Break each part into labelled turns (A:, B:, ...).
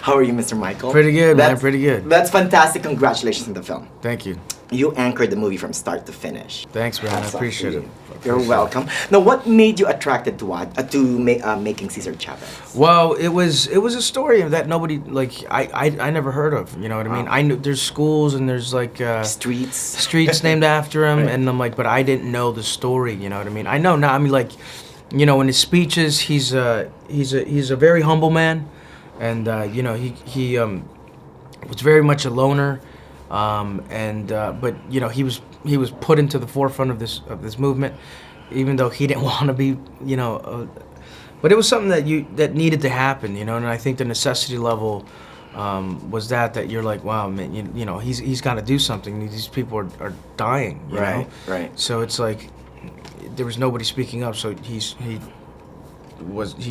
A: How are you, Mr. Michael?
B: Pretty good, man. Pretty good.
A: That's fantastic. Congratulations on the film.
B: Thank you.
A: You anchored the movie from start to finish.
B: Thanks, man.
A: Hats
B: I
A: off to
B: appreciate
A: you.
B: it.
A: You're welcome. Now, what made you attracted to making Cesar Chavez?
B: Well, it was a story that nobody I never heard of. You know what I mean? I knew there's schools and there's like streets named after him,
A: Right.
B: and I'm like, but I didn't know the story. You know what I mean? I know now. I mean, like, you know, in his speeches, he's a very humble man, and you know, he was very much a loner. But you know, he was put into the forefront of this movement, even though he didn't want to be, you know. But it was something that needed to happen, you know. And I think the necessity level was that you're like, wow, man, you know, he's got to do something. These people are dying, you know.
A: Right.
B: So it's like there was nobody speaking up, so he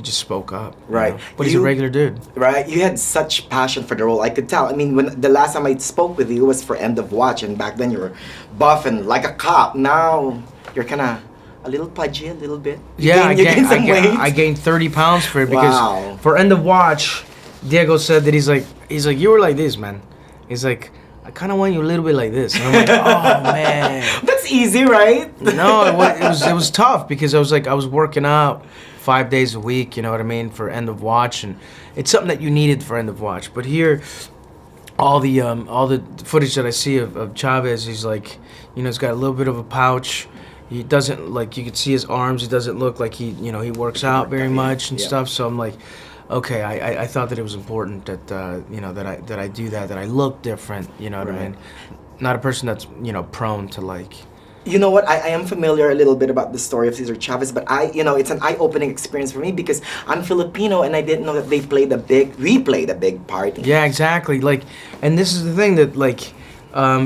B: just spoke up.
A: Right.
B: You know? But he's a regular dude.
A: Right. You had such passion for the role. I could tell. I mean, when the last time I spoke with you was for End of Watch, and back then you were buff and like a cop. Now you're kind of a little pudgy, a little bit.
B: I
A: gained some weight.
B: I gained 30 pounds for it because
A: Wow.
B: for End of Watch, Diego said that he's like you were like this, man. He's like, I kind of want you a little bit like this. And I'm like, oh man.
A: That's easy, right?
B: No, it was tough because I was working out 5 days a week, you know what I mean, for End of Watch, and it's something that you needed for End of Watch. But here, all the footage that I see of Chavez, he's like, you know, he's got a little bit of a pouch. He doesn't, like, you can see his arms. He doesn't look like he works out very much and stuff. So I'm like, okay, I thought that it was important that you know, that I do that I look different, you know what I mean, not a person that's, you know, prone to like.
A: You know what? I am familiar a little bit about the story of Cesar Chavez, but it's an eye-opening experience for me because I'm Filipino and I didn't know that we played a big part.
B: Yeah, exactly. Like, and this is the thing that like,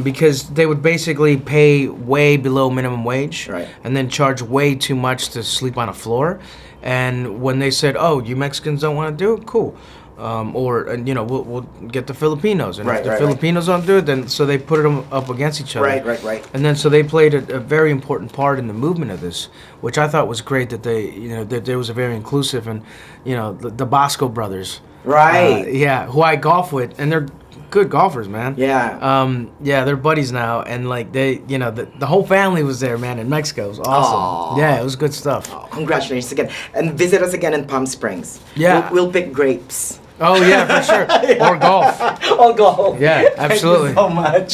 B: because they would basically pay way below minimum wage,
A: Right.
B: and then charge way too much to sleep on a floor. And when they said, "Oh, you Mexicans don't want to do it, cool," you know, we'll get the Filipinos, and if the Filipinos don't do it, then so they put them up against each other.
A: Right.
B: And then so they played a very important part in the movement of this, which I thought was great. That they, you know, that there was a very inclusive, and you know, the Bosco brothers,
A: Right.
B: yeah, who I golf with, and they're good golfers, man.
A: Yeah.
B: Yeah, they're buddies now, and like they, you know, the whole family was there, man, in Mexico. It was awesome.
A: Aww.
B: Yeah, it was good stuff.
A: Oh, congratulations again, and visit us again in Palm Springs.
B: Yeah.
A: We'll pick grapes.
B: Oh yeah, for sure. Or golf.
A: Or golf.
B: Yeah, absolutely.
A: Thank you so much.